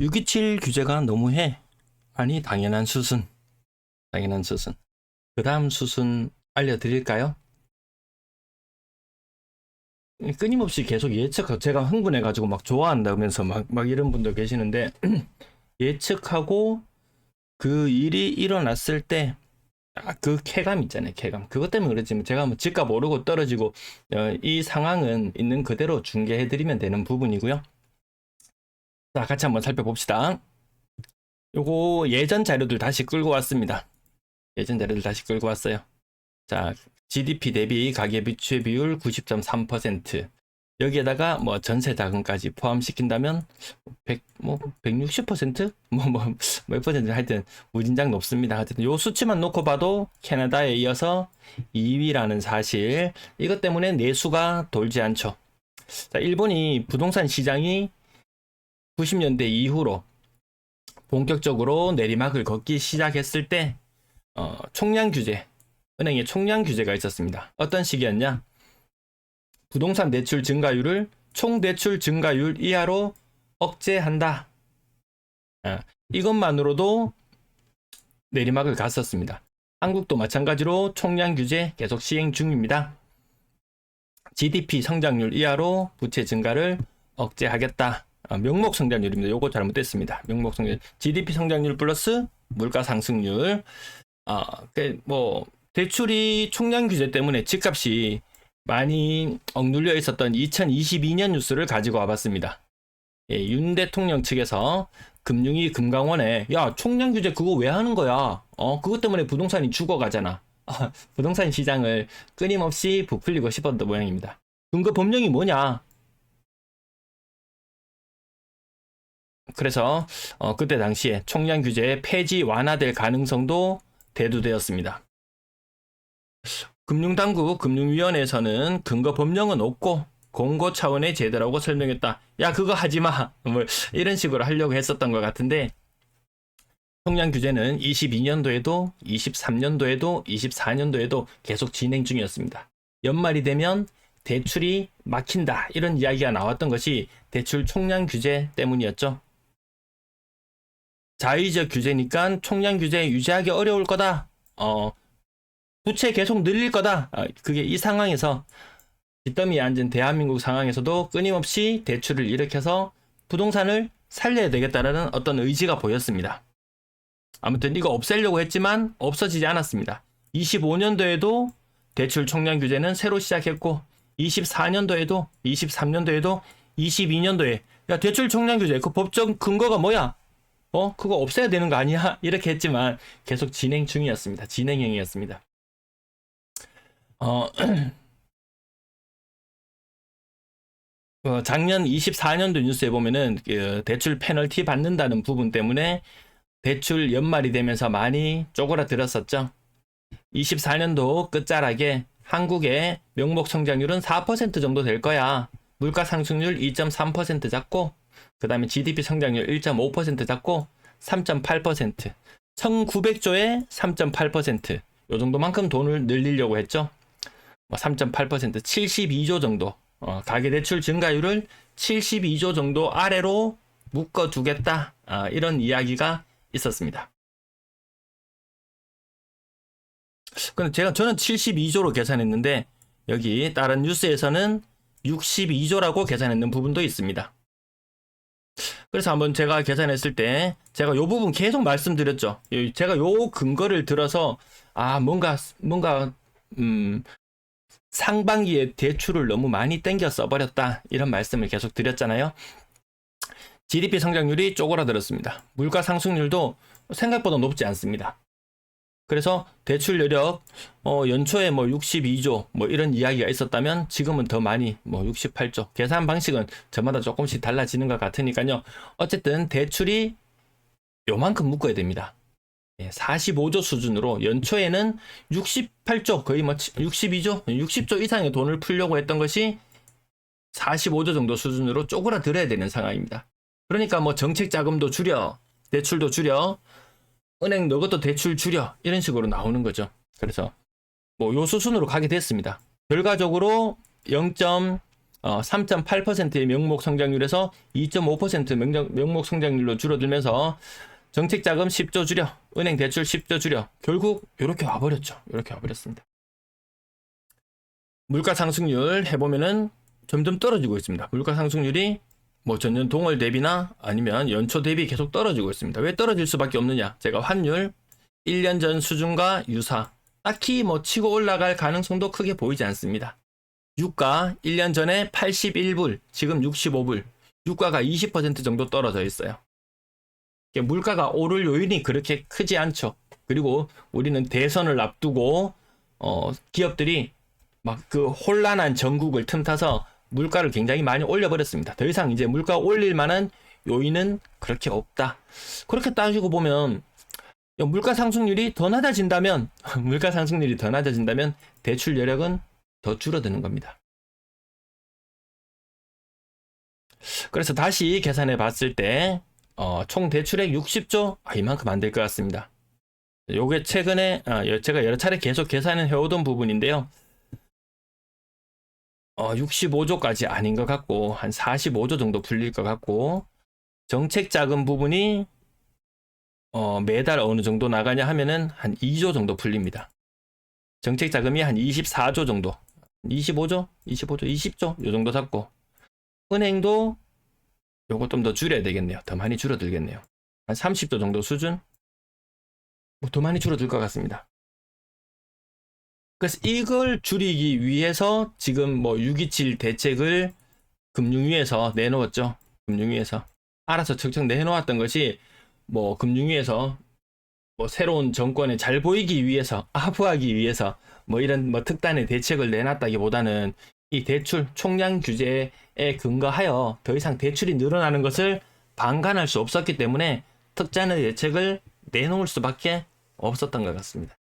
627 규제가 너무해. 아니, 당연한 수순. 당연한 수순. 그 다음 수순 알려드릴까요? 끊임없이 계속 제가 흥분해가지고 막 좋아한다면서 막 이런 분도 계시는데, 예측하고 그 일이 일어났을 때, 그 쾌감 있잖아요, 쾌감. 그것 때문에 그렇지. 제가 뭐 집값 오르고 떨어지고, 이 상황은 있는 그대로 중계해드리면 되는 부분이고요. 자, 같이 한번 살펴봅시다. 요거 예전 자료들 다시 끌고 왔습니다. 예전 자료들 다시 끌고 왔어요. 자, GDP 대비 가계부채 비율 90.3%. 여기에다가 뭐 전세 자금까지 포함시킨다면 160%? 몇 퍼센트 하여튼 무진장 높습니다. 하여튼 요 수치만 놓고 봐도 캐나다에 이어서 2위라는 사실. 이것 때문에 내수가 돌지 않죠. 자, 일본이 부동산 시장이 90년대 이후로 본격적으로 내리막을 걷기 시작했을 때 총량 규제, 은행의 총량 규제가 있었습니다. 어떤 시기였냐? 부동산 대출 증가율을 총 대출 증가율 이하로 억제한다. 이것만으로도 내리막을 갔었습니다. 한국도 마찬가지로 총량 규제 계속 시행 중입니다. GDP 성장률 이하로 부채 증가를 억제하겠다. 명목 성장률입니다. 요거 잘못됐습니다. 명목 성장률. GDP 성장률 플러스 물가 상승률. 뭐 대출이 총량 규제 때문에 집값이 많이 억눌려 있었던 2022년 뉴스를 가지고 와봤습니다. 윤 대통령 측에서 금융위 금강원에 야, 총량 규제 그거 왜 하는 거야? 그것 때문에 부동산이 죽어가잖아. 부동산 시장을 끊임없이 부풀리고 싶었던 모양입니다. 근거 법령이 뭐냐? 그래서 그때 당시에 총량 규제 폐지 완화될 가능성도 대두되었습니다. 금융당국 금융위원회에서는 근거 법령은 없고 공고 차원의 제도라고 설명했다. 야, 그거 하지마. 뭐 이런 식으로 하려고 했었던 것 같은데, 총량 규제는 22년도에도 23년도에도 24년도에도 계속 진행 중이었습니다. 연말이 되면 대출이 막힌다, 이런 이야기가 나왔던 것이 대출 총량 규제 때문이었죠. 자의적 규제니까 총량 규제 유지하기 어려울 거다. 부채 계속 늘릴 거다. 그게 이 상황에서 뒷더미에 앉은 대한민국 상황에서도 끊임없이 대출을 일으켜서 부동산을 살려야 되겠다라는 어떤 의지가 보였습니다. 아무튼 이거 없애려고 했지만 없어지지 않았습니다. 25년도에도 대출 총량 규제는 새로 시작했고, 24년도에도 23년도에도 22년도에 야, 대출 총량 규제 그 법적 근거가 뭐야? 그거 없애야 되는 거 아니야? 이렇게 했지만 계속 진행 중이었습니다. 진행형이었습니다. 작년 24년도 뉴스에 보면은 대출 페널티 받는다는 부분 때문에 대출 연말이 되면서 많이 쪼그라들었었죠. 24년도 끝자락에 한국의 명목 성장률은 4% 정도 될 거야. 물가 상승률 2.3% 잡고, 그 다음에 GDP 성장률 1.5% 잡고 3.8%, 1900조에 3.8%, 요 정도만큼 돈을 늘리려고 했죠. 3.8%, 72조 정도, 가계대출 증가율을 72조 정도 아래로 묶어두겠다, 이런 이야기가 있었습니다. 근데 저는 72조로 계산했는데, 여기 다른 뉴스에서는 62조라고 계산했는 부분도 있습니다. 그래서 한번 제가 계산했을 때 제가 요 부분 계속 말씀드렸죠. 제가 요 근거를 들어서 뭔가 상반기에 대출을 너무 많이 땡겨 써버렸다, 이런 말씀을 계속 드렸잖아요. GDP 성장률이 쪼그라들었습니다. 물가 상승률도 생각보다 높지 않습니다. 그래서 대출 여력 연초에 62조 이런 이야기가 있었다면 지금은 더 많이 68조. 계산 방식은 저마다 조금씩 달라지는 것 같으니까요. 어쨌든 대출이 요만큼 묶어야 됩니다. 45조 수준으로 연초에는 68조, 거의 62조, 60조 이상의 돈을 풀려고 했던 것이 45조 정도 수준으로 쪼그라들어야 되는 상황입니다. 그러니까 정책 자금도 줄여, 대출도 줄여, 은행 너 것도 대출 줄여, 이런 식으로 나오는 거죠. 그래서 요 수순으로 가게 됐습니다. 결과적으로 3.8%의 명목 성장률에서 2.5% 명목 성장률로 줄어들면서 정책 자금 10조 줄여, 은행 대출 10조 줄여, 결국 이렇게 와버렸죠. 이렇게 와버렸습니다. 물가 상승률 해보면은 점점 떨어지고 있습니다. 물가 상승률이 뭐 전년 동월 대비나 아니면 연초 대비 계속 떨어지고 있습니다. 왜 떨어질 수밖에 없느냐? 제가 환율 1년 전 수준과 유사, 딱히 뭐 치고 올라갈 가능성도 크게 보이지 않습니다. 유가 1년 전에 81불, 지금 65불, 유가가 20% 정도 떨어져 있어요. 물가가 오를 요인이 그렇게 크지 않죠. 그리고 우리는 대선을 앞두고 기업들이 막 그 혼란한 전국을 틈타서 물가를 굉장히 많이 올려버렸습니다. 더 이상 이제 물가 올릴 만한 요인은 그렇게 없다. 그렇게 따지고 보면 물가 상승률이 더 낮아진다면 물가 상승률이 더 낮아진다면 대출 여력은 더 줄어드는 겁니다. 그래서 다시 계산해 봤을 때 총 대출액 60조 이만큼 안 될 것 같습니다. 요게 최근에 제가 여러 차례 계속 계산을 해오던 부분인데요. 65조까지 아닌 것 같고 한 45조 정도 풀릴 것 같고, 정책 자금 부분이 매달 어느 정도 나가냐 하면은 한 2조 정도 풀립니다. 정책 자금이 한 24조 정도, 25조, 20조 요 정도 잡고, 은행도 요거 좀 더 줄여야 되겠네요. 더 많이 줄어들겠네요. 한 30조 정도 수준? 뭐 더 많이 줄어들 것 같습니다. 그래서 이걸 줄이기 위해서 지금 뭐 6.27 대책을 금융위에서 내놓았죠. 금융위에서 알아서 척척 내놓았던 것이 뭐 금융위에서 뭐 새로운 정권에 잘 보이기 위해서, 아부하기 위해서 뭐 이런 뭐 특단의 대책을 내놨다기보다는 이 대출 총량 규제에 근거하여 더 이상 대출이 늘어나는 것을 방관할 수 없었기 때문에 특단의 대책을 내놓을 수밖에 없었던 것 같습니다.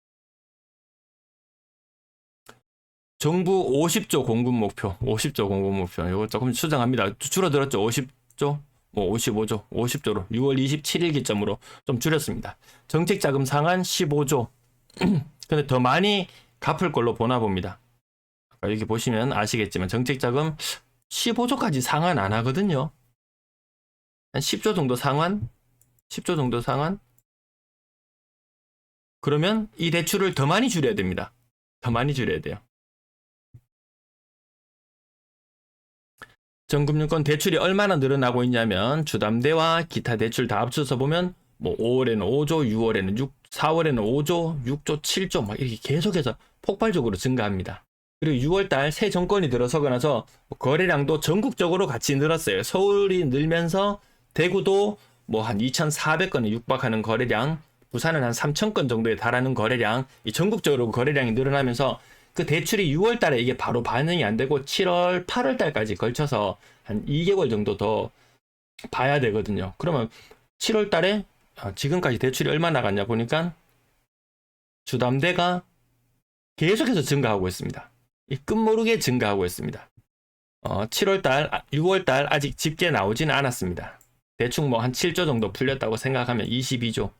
정부 50조 공급 목표, 50조 공급 목표. 이거 조금 수정합니다. 줄어들었죠. 50조, 뭐 55조, 50조로 6월 27일 기점으로 좀 줄였습니다. 정책 자금 상한 15조. 근데 더 많이 갚을 걸로 보나 봅니다. 여기 보시면 아시겠지만 정책 자금 15조까지 상한 안 하거든요. 한 10조 정도 상한? 10조 정도 상한? 그러면 이 대출을 더 많이 줄여야 됩니다. 더 많이 줄여야 돼요. 전금융권 대출이 얼마나 늘어나고 있냐면 주담대와 기타 대출 다 합쳐서 보면 뭐 5월에는 5조, 6월에는 6, 4월에는 5조, 6조, 7조 막 이렇게 계속해서 폭발적으로 증가합니다. 그리고 6월달 새 정권이 들어서고 나서 거래량도 전국적으로 같이 늘었어요. 서울이 늘면서 대구도 뭐 한 2,400건에 육박하는 거래량, 부산은 한 3,000건 정도에 달하는 거래량, 이 전국적으로 거래량이 늘어나면서 그 대출이 6월 달에 이게 바로 반응이 안 되고 7월, 8월 달까지 걸쳐서 한 2개월 정도 더 봐야 되거든요. 그러면 7월 달에 지금까지 대출이 얼마 나갔냐 보니까 주담대가 계속해서 증가하고 있습니다. 이 끝모르게 증가하고 있습니다. 7월 달, 6월 달 아직 집계 나오지는 않았습니다. 대충 뭐 한 7조 정도 풀렸다고 생각하면 22조.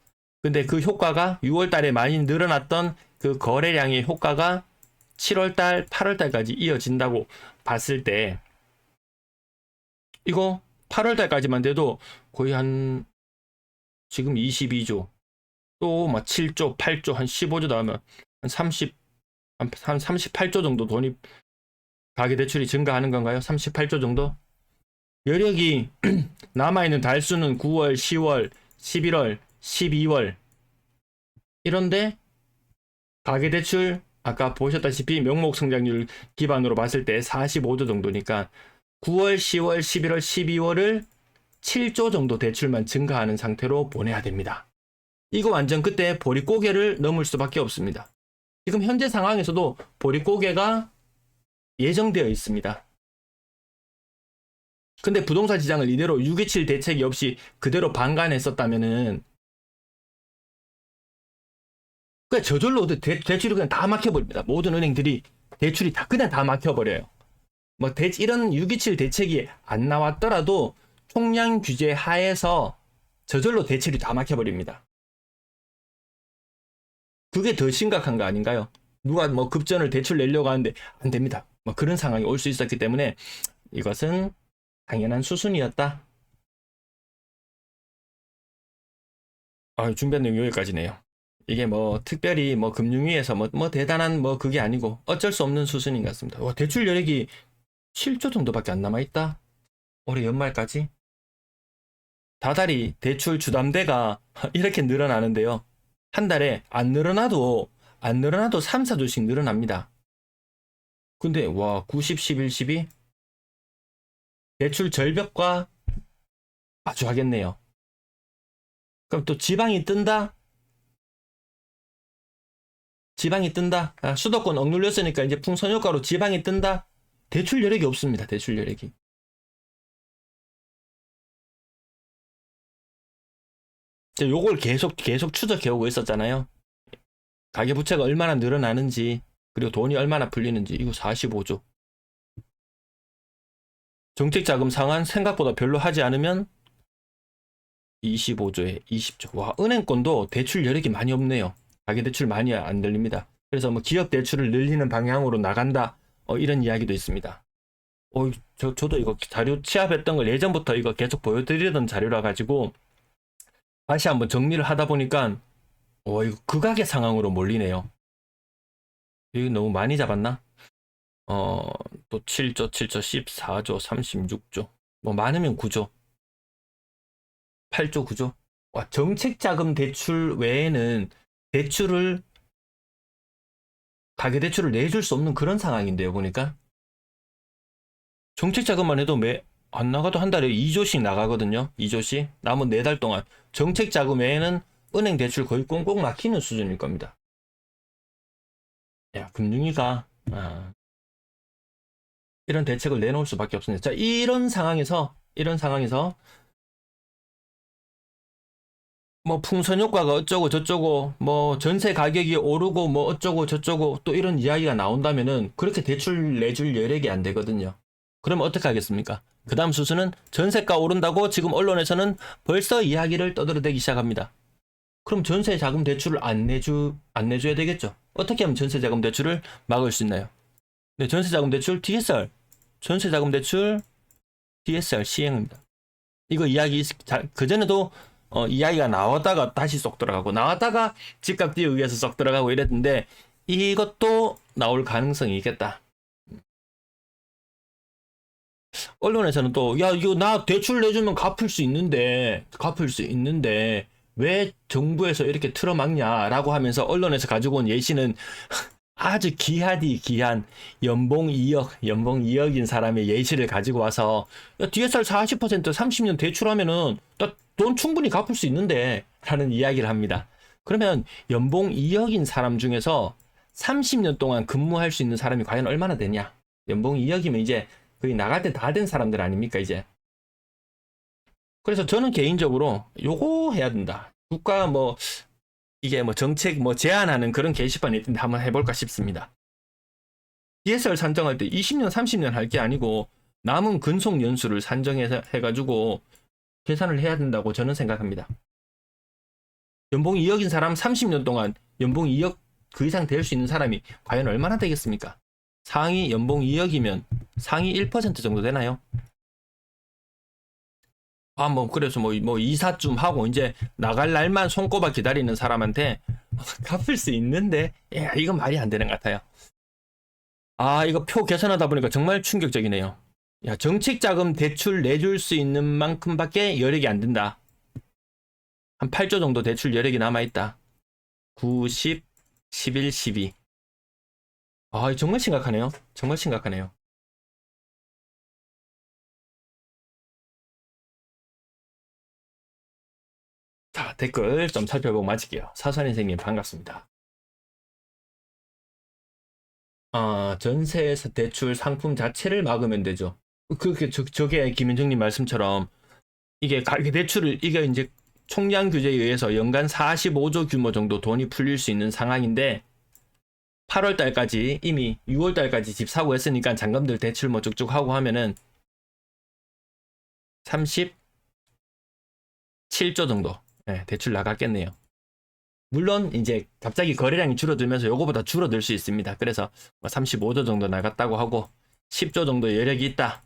근데 그 효과가 6월 달에 많이 늘어났던 그 거래량의 효과가 7월달, 8월달까지 이어진다고 봤을 때 이거 8월달까지만 돼도 거의 한 지금 22조 또 막 7조, 8조, 한 15조 나오면 한 38조 정도 돈이 가계대출이 증가하는 건가요? 38조 정도? 여력이 남아있는 달수는 9월, 10월, 11월, 12월 이런데 가계대출 아까 보셨다시피 명목 성장률 기반으로 봤을 때 45조 정도니까 9월, 10월, 11월, 12월을 7조 정도 대출만 증가하는 상태로 보내야 됩니다. 이거 완전 그때 보릿고개를 넘을 수밖에 없습니다. 지금 현재 상황에서도 보릿고개가 예정되어 있습니다. 근데 부동산 시장을 이대로 6.27 대책이 없이 그대로 방관했었다면은 그냥 저절로 대출이 그냥 다 막혀버립니다. 모든 은행들이 대출이 다 그냥 다 막혀버려요. 뭐 이런 6.27 대책이 안 나왔더라도 총량 규제 하에서 저절로 대출이 다 막혀버립니다. 그게 더 심각한 거 아닌가요? 누가 뭐 급전을 대출 내려고 하는데 안 됩니다. 뭐 그런 상황이 올 수 있었기 때문에 이것은 당연한 수순이었다. 준비한 내용 여기까지네요. 이게 뭐 특별히 뭐 금융위에서 뭐 대단한 뭐 그게 아니고 어쩔 수 없는 수순인 것 같습니다. 와, 대출 여력이 7조 정도밖에 안 남아있다. 올해 연말까지. 다달이 대출 주담대가 이렇게 늘어나는데요. 한 달에 안 늘어나도 3, 4조씩 늘어납니다. 근데 와 90, 11, 12 대출 절벽과 마주하겠네요. 그럼 또 지방이 뜬다? 수도권 억눌렸으니까 이제 풍선 효과로 지방이 뜬다? 대출 여력이 없습니다. 대출 여력이. 요걸 계속 추적해오고 있었잖아요. 가계부채가 얼마나 늘어나는지, 그리고 돈이 얼마나 풀리는지. 이거 45조. 정책자금 상환 생각보다 별로 하지 않으면 25조에 20조. 와, 은행권도 대출 여력이 많이 없네요. 가계대출 많이 안 늘립니다. 그래서 뭐 기업 대출을 늘리는 방향으로 나간다. 이런 이야기도 있습니다. 저도 이거 자료 취합했던 걸 예전부터 이거 계속 보여드리던 자료라 가지고 다시 한번 정리를 하다 보니까 이거 극악의 상황으로 몰리네요. 이거 너무 많이 잡았나? 또 7조, 14조, 36조. 뭐 많으면 9조. 8조, 9조. 와, 정책자금 대출 외에는 가계대출을 내줄 수 없는 그런 상황인데요, 보니까. 정책자금만 해도 안 나가도 한 달에 2조씩 나가거든요. 2조씩. 남은 4달 동안. 정책자금 외에는 은행 대출 거의 꽁꽁 막히는 수준일 겁니다. 야, 금융위가 이런 대책을 내놓을 수밖에 없습니다. 자, 이런 상황에서 뭐 풍선 효과가 어쩌고 저쩌고 뭐 전세 가격이 오르고 뭐 어쩌고 저쩌고 또 이런 이야기가 나온다면은 그렇게 대출 내줄 여력이 안 되거든요. 그러면 어떻게 하겠습니까? 그 다음 수순은 전세가 오른다고 지금 언론에서는 벌써 이야기를 떠들어대기 시작합니다. 그럼 전세 자금 대출을 안 내줘야 되겠죠. 어떻게 하면 전세 자금 대출을 막을 수 있나요? 네, 전세 자금 대출 DSR 시행입니다. 이거 이야기 그전에도 이야기가 나왔다가 다시 쏙 들어가고 나왔다가 집값뒤에 의해서 쏙 들어가고 이랬는데 이것도 나올 가능성이 있겠다. 언론에서는 또 이거 나 대출 내주면 갚을 수 있는데 왜 정부에서 이렇게 틀어막냐라고 하면서 언론에서 가지고 온 예시는 아주 귀한 연봉 2억인 사람의 예시를 가지고 와서 DSR 40% 30년 대출하면은 돈 충분히 갚을 수 있는데 라는 이야기를 합니다. 그러면 연봉 2억인 사람 중에서 30년 동안 근무할 수 있는 사람이 과연 얼마나 되냐? 연봉 2억이면 이제 거의 나갈 때 다 된 사람들 아닙니까 이제. 그래서 저는 개인적으로 요거 해야 된다. 국가 이게 정책 제안하는 그런 게시판이 있는데 한번 해볼까 싶습니다. DSR 산정할 때 20년 30년 할 게 아니고 남은 근속 연수를 산정해가지고 계산을 해야 된다고 저는 생각합니다. 연봉 2억인 사람 30년 동안 연봉 2억 그 이상 될 수 있는 사람이 과연 얼마나 되겠습니까? 상위 연봉 2억이면 상위 1% 정도 되나요? 그래서 이사쯤 하고 이제 나갈 날만 손꼽아 기다리는 사람한테 갚을 수 있는데, 이건 말이 안 되는 것 같아요. 이거 표 계산하다 보니까 정말 충격적이네요. 정책자금 대출 내줄 수 있는 만큼밖에 여력이 안 된다. 한 8조 정도 대출 여력이 남아있다. 9, 10, 11, 12. 정말 심각하네요. 정말 심각하네요. 자, 댓글 좀 살펴보고 마칠게요. 사수한인생님 반갑습니다. 전세에서 대출 상품 자체를 막으면 되죠. 저게 김현정님 말씀처럼 이게 가계대출을 이게 이제 총량 규제에 의해서 연간 45조 규모 정도 돈이 풀릴 수 있는 상황인데 8월 달까지 이미 6월 달까지 집 사고 했으니까 잔금들 대출 쭉쭉 하고 하면은 37조 정도 대출 나갔겠네요. 물론 이제 갑자기 거래량이 줄어들면서 요거보다 줄어들 수 있습니다. 그래서 35조 정도 나갔다고 하고 10조 정도 여력이 있다.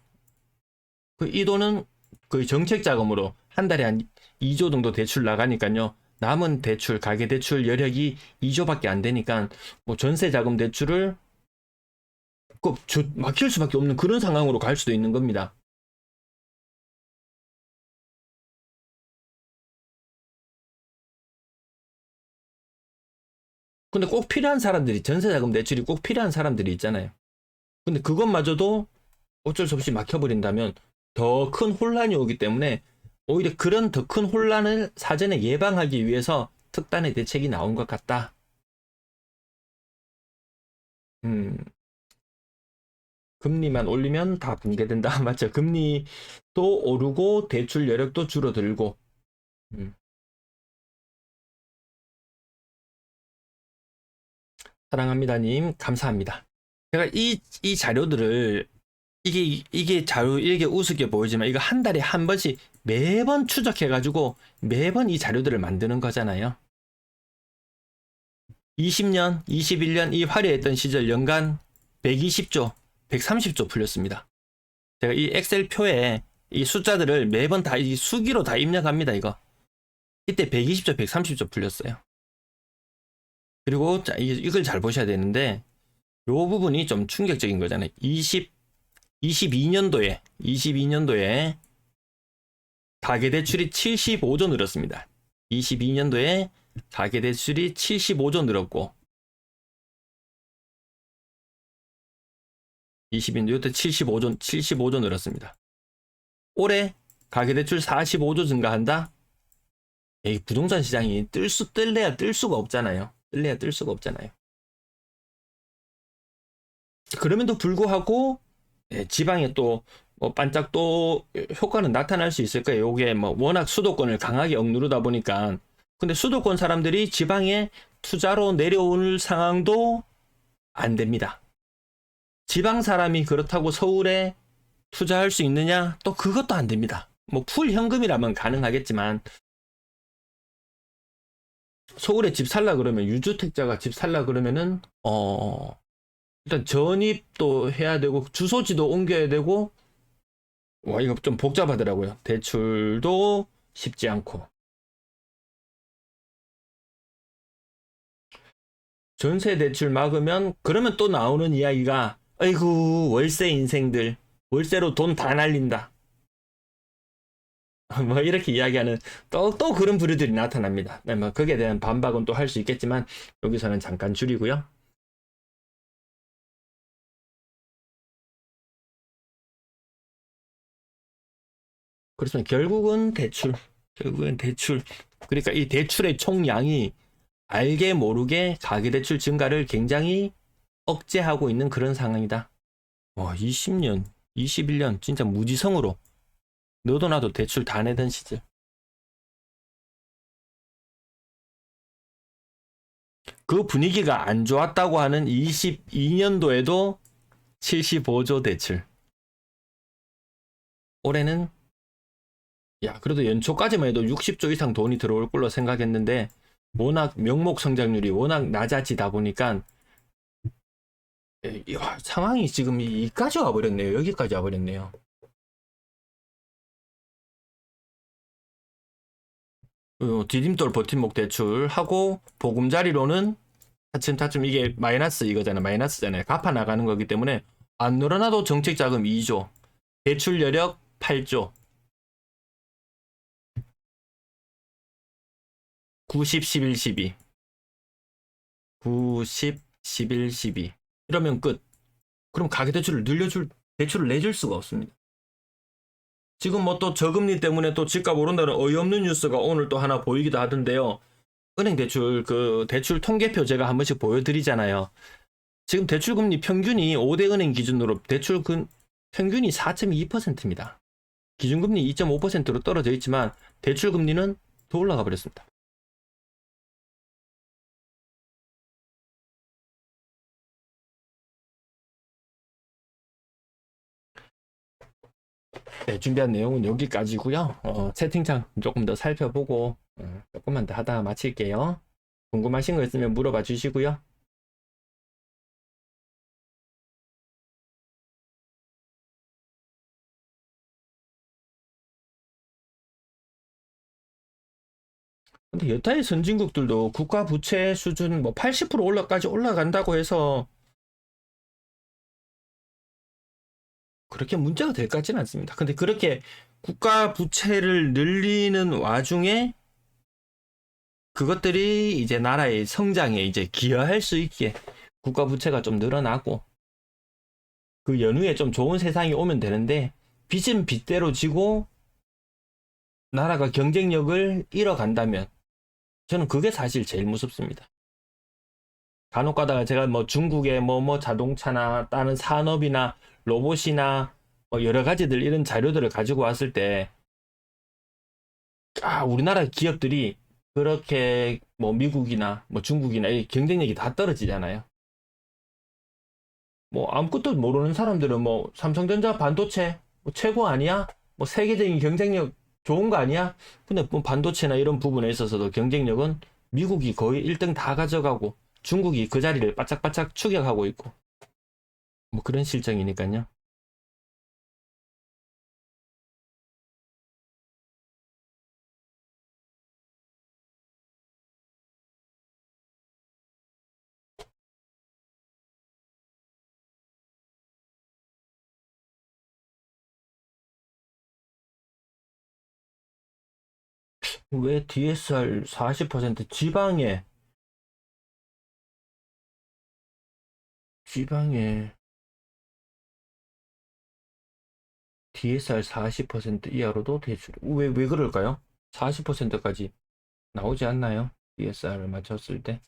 이 돈은 거의 정책 자금으로 한 달에 한 2조 정도 대출 나가니까요. 남은 대출, 가계 대출 여력이 2조밖에 안 되니까 뭐 전세 자금 대출을 막힐 수밖에 없는 그런 상황으로 갈 수도 있는 겁니다. 근데 꼭 필요한 사람들이, 전세 자금 대출이 꼭 필요한 사람들이 있잖아요. 근데 그것마저도 어쩔 수 없이 막혀버린다면 더 큰 혼란이 오기 때문에 오히려 그런 더 큰 혼란을 사전에 예방하기 위해서 특단의 대책이 나온 것 같다. 음, 금리만 올리면 다 붕괴된다. 맞죠? 금리도 오르고 대출 여력도 줄어들고. 음, 사랑합니다님, 감사합니다. 제가 이 자료들을 이게 자료 이게 우습게 보이지만 이거 한 달에 한 번씩 매번 추적해가지고 매번 이 자료들을 만드는 거잖아요. 20년, 21년 이 화려했던 시절 연간 120조, 130조 풀렸습니다. 제가 이 엑셀 표에 이 숫자들을 매번 다 이 수기로 다 입력합니다, 이거. 이때 120조, 130조 풀렸어요. 그리고 자, 이걸 잘 보셔야 되는데 이 부분이 좀 충격적인 거잖아요. 22년도에 가계대출이 75조 늘었습니다. 22년도에 가계대출이 75조 늘었고 22년도 75조 늘었습니다. 올해 가계대출 45조 증가한다? 이 부동산 시장이 뜰래야 뜰 수가 없잖아요. 뜰래야 뜰 수가 없잖아요. 그럼에도 불구하고 지방에 또뭐 반짝 또 효과는 나타날 수 있을 거예요. 요게 뭐 워낙 수도권을 강하게 억누르다 보니까. 근데 수도권 사람들이 지방에 투자로 내려올 상황도 안 됩니다. 지방 사람이 그렇다고 서울에 투자할 수 있느냐? 또 그것도 안 됩니다. 뭐 풀 현금이라면 가능하겠지만 서울에 집 살라 그러면 유주택자가 집 살라 그러면은 일단 전입도 해야 되고 주소지도 옮겨야 되고 와 이거 좀 복잡하더라고요. 대출도 쉽지 않고 전세 대출 막으면 그러면 또 나오는 이야기가 아이고 월세 인생들 월세로 돈 다 날린다. 뭐 이렇게 이야기하는 또 그런 부류들이 나타납니다. 뭐 거기에 대한 반박은 또 할 수 있겠지만 여기서는 잠깐 줄이고요. 그렇지만 결국은 대출. 그러니까 이 대출의 총량이 알게 모르게 가계대출 증가를 굉장히 억제하고 있는 그런 상황이다. 20년, 21년 진짜 무지성으로 너도 나도 대출 다 내던 시절. 그 분위기가 안 좋았다고 하는 22년도에도 75조 대출. 올해는 그래도 연초까지만 해도 60조 이상 돈이 들어올 걸로 생각했는데 워낙 명목 성장률이 워낙 낮아지다 보니까 상황이 지금 여기까지 와버렸네요. 여기까지 와버렸네요. 디딤돌 버팀목 대출하고 보금자리로는 차츰차츰 이게 마이너스잖아요. 갚아 나가는 거기 때문에 안 늘어나도 정책 자금 2조, 대출 여력 8조, 90, 11, 12, 90, 11, 12 이러면 끝. 그럼 가계대출을 대출을 내줄 수가 없습니다. 지금 뭐 또 저금리 때문에 또 집값 오른다는 어이없는 뉴스가 오늘 또 하나 보이기도 하던데요. 은행 대출 대출 통계표 제가 한 번씩 보여드리잖아요. 지금 대출금리 평균이 5대 은행 기준으로 평균이 4.2%입니다. 기준금리 2.5%로 떨어져 있지만 대출금리는 더 올라가 버렸습니다. 네, 준비한 내용은 여기까지고요. 채팅창 조금 더 살펴보고 조금만 더 하다 마칠게요. 궁금하신 거 있으면 물어봐 주시고요. 근데 여타의 선진국들도 국가 부채 수준 뭐 80% 올라까지 올라간다고 해서 그렇게 문제가 될 것 같지는 않습니다. 근데 그렇게 국가 부채를 늘리는 와중에 그것들이 이제 나라의 성장에 이제 기여할 수 있게 국가 부채가 좀 늘어나고 그 연후에 좀 좋은 세상이 오면 되는데 빚은 빚대로 지고 나라가 경쟁력을 잃어간다면 저는 그게 사실 제일 무섭습니다. 간혹 가다가 제가 뭐 중국의 뭐 자동차나 다른 산업이나 로봇이나 뭐 여러 가지들 이런 자료들을 가지고 왔을 때 우리나라 기업들이 그렇게 뭐 미국이나 뭐 중국이나 이 경쟁력이 다 떨어지잖아요. 뭐 아무것도 모르는 사람들은 뭐 삼성전자 반도체 뭐 최고 아니야? 뭐 세계적인 경쟁력 좋은 거 아니야? 근데 뭐 반도체나 이런 부분에 있어서도 경쟁력은 미국이 거의 1등 다 가져가고 중국이 그 자리를 바짝바짝 추격하고 있고 뭐 그런 실정이니까요. 왜 DSR 40% 지방에 DSR 40% 이하로도 대출 왜 그럴까요? 40%까지 나오지 않나요? DSR을 맞췄을 때.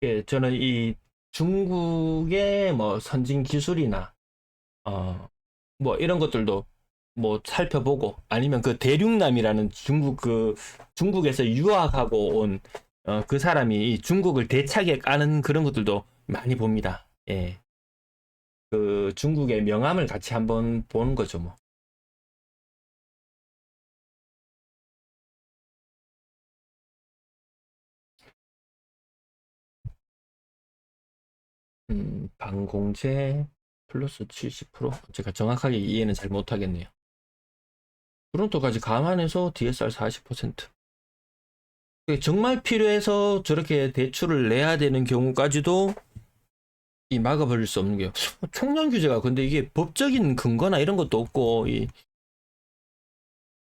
예, 저는 이 중국의 뭐 선진 기술이나 어 뭐 이런 것들도 뭐 살펴보고 아니면 그 대륙남이라는 중국에서 유학하고 온 그 사람이 이 중국을 대차게 까는 그런 것들도 많이 봅니다. 예. 그 중국의 명함을 같이 한번 보는 거죠, 뭐. 방공제 플러스 70%? 제가 정확하게 이해는 잘 못하겠네요. 프론토까지 감안해서 DSR 40%. 정말 필요해서 저렇게 대출을 내야 되는 경우까지도 이 막아버릴 수 없는 게 총량 규제가 근데 이게 법적인 근거나 이런 것도 없고 이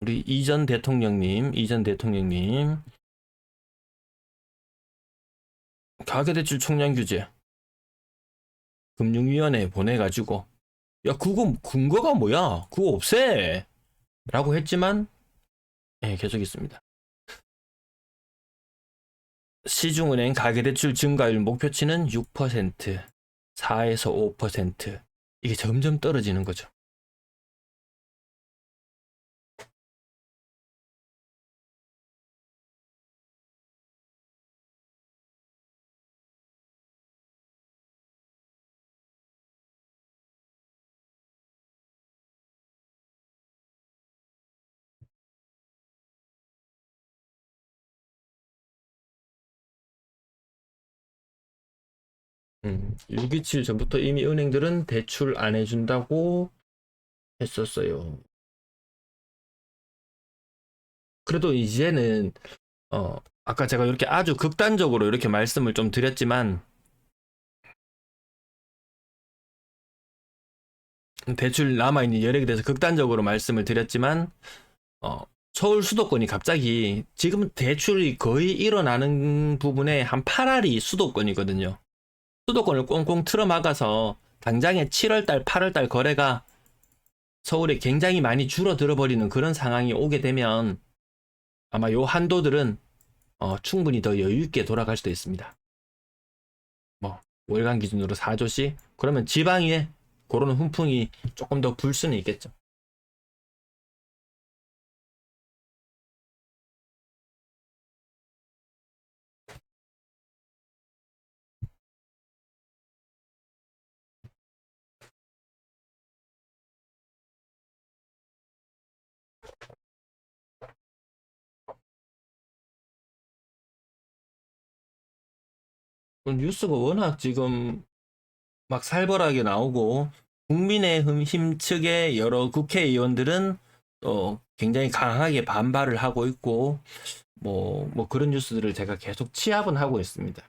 우리 이전 대통령님 가계대출 총량 규제 금융위원회에 보내가지고 야 그거 근거가 뭐야 그거 없애 라고 했지만 예, 계속 있습니다. 시중은행 가계대출 증가율 목표치는 6%, 4에서 5%. 이게 점점 떨어지는 거죠. 음, 627 전부터 이미 은행들은 대출 안 해준다고 했었어요. 그래도 이제는 아까 제가 이렇게 아주 극단적으로 이렇게 말씀을 좀 드렸지만 대출 남아있는 여력에 대해서 극단적으로 말씀을 드렸지만 어, 서울 수도권이 갑자기 지금 대출이 거의 일어나는 부분에 한 8할이 수도권이거든요. 수도권을 꽁꽁 틀어막아서 당장에 7월달, 8월달 거래가 서울에 굉장히 많이 줄어들어 버리는 그런 상황이 오게 되면 아마 요 한도들은 충분히 더 여유 있게 돌아갈 수도 있습니다. 뭐 월간 기준으로 4조씩 그러면 지방에 그런 훈풍이 조금 더 불 수는 있겠죠. 뉴스가 워낙 지금 막 살벌하게 나오고 국민의힘 측의 여러 국회의원들은 굉장히 강하게 반발을 하고 있고 뭐 그런 뉴스들을 제가 계속 취합은 하고 있습니다.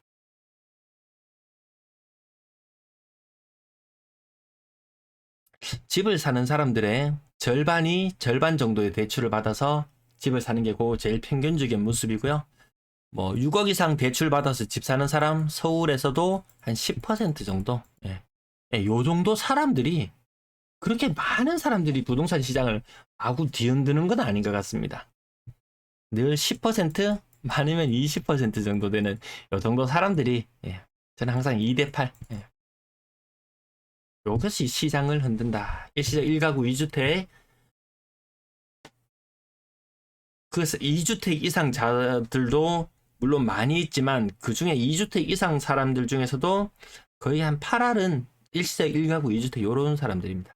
집을 사는 사람들의 절반 정도의 대출을 받아서 집을 사는 게 제일 평균적인 모습이고요. 뭐 6억 이상 대출 받아서 집 사는 사람 서울에서도 한 10% 정도. 예. 예, 요 정도 사람들이 그렇게 많은 사람들이 부동산 시장을 마구 뒤흔드는 건 아닌 것 같습니다. 늘 10% 많으면 20% 정도 되는 요 정도 사람들이 저는 항상 2대8 이것이 시장을 흔든다. 일시적 1가구 2주택 그래서 2주택 이상 자들도 물론 많이 있지만 그 중에 2주택 이상 사람들 중에서도 거의 한 8할은 일시적 1가구 2주택 요런 사람들입니다.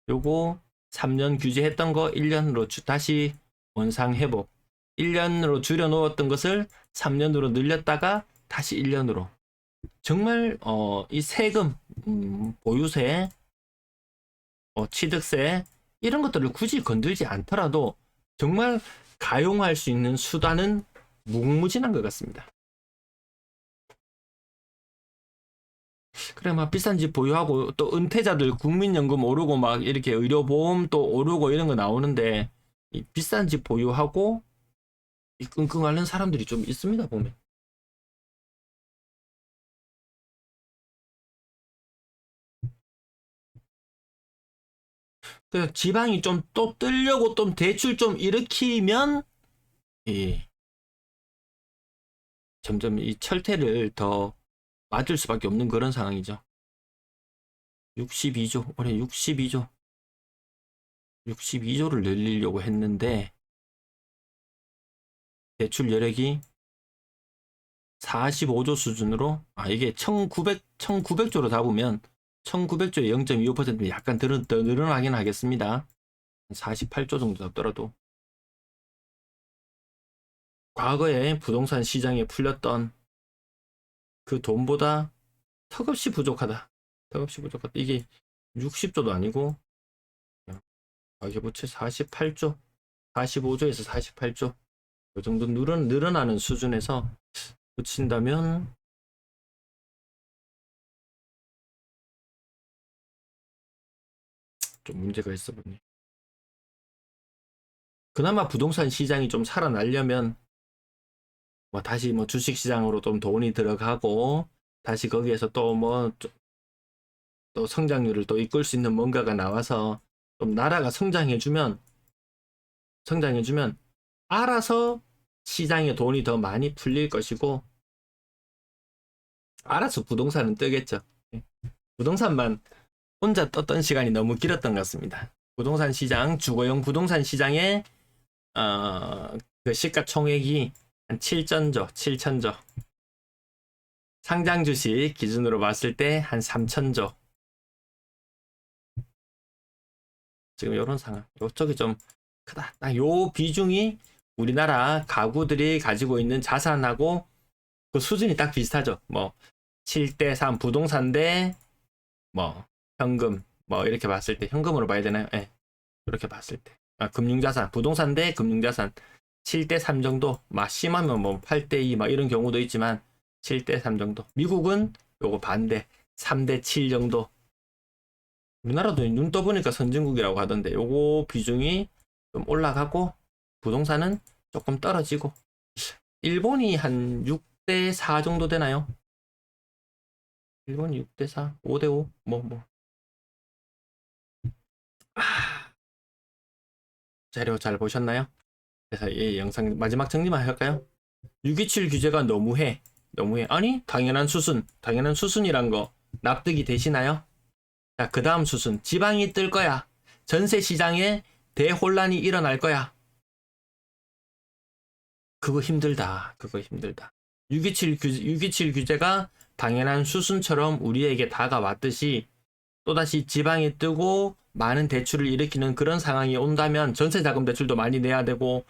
요거 3년 규제했던 거 1년으로 다시 원상 회복 1년으로 줄여놓았던 것을 3년으로 늘렸다가 다시 1년으로 정말 이 세금 보유세 취득세 이런 것들을 굳이 건들지 않더라도 정말 가용할 수 있는 수단은 무궁무진한 것 같습니다. 그래 막 비싼 집 보유하고 또 은퇴자들 국민연금 오르고 막 이렇게 의료보험 또 오르고 이런 거 나오는데 이 비싼 집 보유하고 이 끙끙 앓는 사람들이 좀 있습니다 보면. 그 지방이 좀 또 뜨려고 좀 대출 좀 일으키면 예, 점점 이 철퇴를 더 맞을 수밖에 없는 그런 상황이죠. 62조 올해 62조를 늘리려고 했는데 대출 여력이 45조 수준으로 이게 1900조로 잡으면 1900조에 0.25% 약간 더 늘어나긴 하겠습니다. 48조 정도 잡더라도 과거에 부동산 시장에 풀렸던 그 돈보다 턱없이 부족하다. 이게 60조도 아니고 가계부채 48조 45조에서 48조 이 정도 늘어나는 수준에서 붙인다면 좀 문제가 있어 보니. 그나마 부동산 시장이 좀 살아나려면 다시 주식 시장으로 좀 돈이 들어가고 다시 거기에서 또 성장률을 또 이끌 수 있는 뭔가가 나와서 좀 나라가 성장해주면 알아서 시장에 돈이 더 많이 풀릴 것이고 알아서 부동산은 뜨겠죠. 부동산만 혼자 떴던 시간이 너무 길었던 것 같습니다. 부동산 시장, 주거용 부동산 시장의 그 시가총액이 한 7천조 상장 주식 기준으로 봤을 때 한 3천조 지금 이런 상황. 이쪽이 좀 크다. 딱 요 비중이 우리나라 가구들이 가지고 있는 자산하고 그 수준이 딱 비슷하죠. 7대3 부동산 대 현금 이렇게 봤을 때 현금으로 봐야 되나요? 예. 이렇게 봤을 때 금융자산 부동산 대 금융자산 7대3 정도 심하면 8대2 이런 경우도 있지만 7대3 정도. 미국은 요거 반대 3대7 정도. 우리나라도 눈 떠보니까 선진국이라고 하던데 요거 비중이 좀 올라가고 부동산은 조금 떨어지고 일본이 한 6대4 정도 되나요? 일본이 6대4 5대5 자료 잘 보셨나요? 그래서 이 영상 마지막 정리만 할까요? 627 규제가 너무해. 아니 당연한 수순이란 거 납득이 되시나요? 자, 그 다음 수순. 지방이 뜰 거야. 전세 시장에 대혼란이 일어날 거야. 그거 힘들다. 627 규제가 당연한 수순처럼 우리에게 다가왔듯이 또다시 지방이 뜨고 많은 대출을 일으키는 그런 상황이 온다면 전세자금 대출도 많이 내야 되고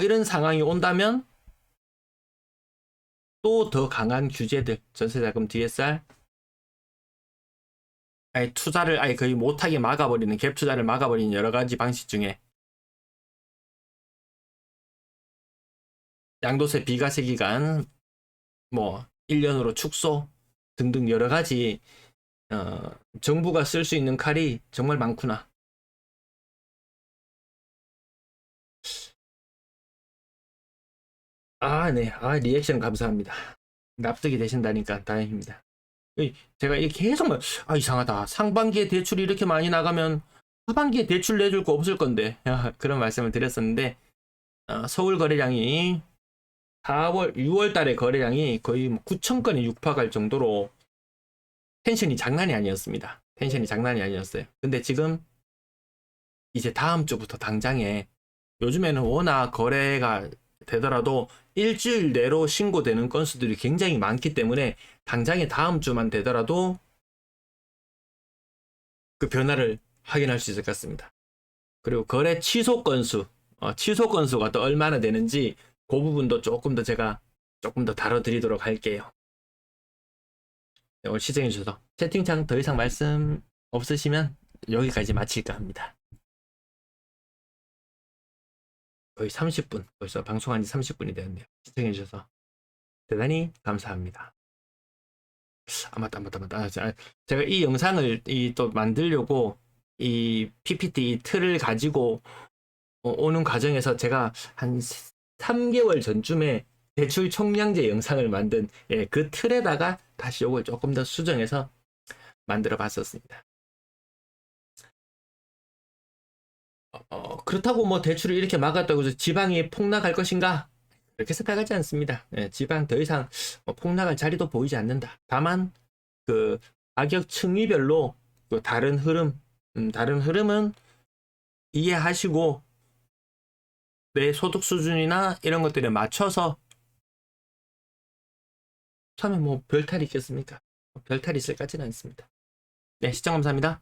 이런 상황이 온다면 또 더 강한 규제들, 전세자금 DSR, 아예 투자를 아예 거의 못하게 막아버리는, 갭 투자를 막아버리는 여러 가지 방식 중에 양도세 비과세 기간, 뭐 1년으로 축소 등등 여러 가지 정부가 쓸 수 있는 칼이 정말 많구나. 네. 리액션 감사합니다. 납득이 되신다니까 다행입니다. 제가 이렇게 계속 이상하다. 상반기에 대출이 이렇게 많이 나가면 하반기에 대출 내줄 거 없을 건데 그런 말씀을 드렸었는데 서울 거래량이 6월 달에 거래량이 거의 9천 건에 육박할 정도로 텐션이 장난이 아니었습니다. 텐션이 장난이 아니었어요. 근데 지금 이제 다음 주부터 당장에, 요즘에는 워낙 거래가 되더라도 일주일 내로 신고되는 건수들이 굉장히 많기 때문에 당장에 다음 주만 되더라도 그 변화를 확인할 수 있을 것 같습니다. 그리고 거래 취소 건수, 취소 건수가 또 얼마나 되는지 그 부분도 조금 더 다뤄드리도록 할게요. 네, 오늘 시청해주셔서, 채팅창 더 이상 말씀 없으시면 여기까지 마칠까 합니다. 거의 30분, 벌써 방송한 지 30분이 되었네요. 시청해주셔서 대단히 감사합니다. 맞다. 제가 이 영상을 또 만들려고 이 PPT 틀을 가지고 오는 과정에서 제가 한 3개월 전쯤에 대출 총량제 영상을 만든 그 틀에다가 다시 이걸 조금 더 수정해서 만들어 봤었습니다. 그렇다고 뭐 대출을 이렇게 막았다고 해서 지방이 폭락할 것인가? 그렇게 생각하지 않습니다. 지방 더 이상 폭락할 자리도 보이지 않는다. 다만 그 가격 층위별로 그 다른 흐름은 이해하시고 내 소득 수준이나 이런 것들에 맞춰서 처음에 뭐 별탈이 있겠습니까? 별탈이 있을 것 같지는 않습니다. 네, 시청 감사합니다.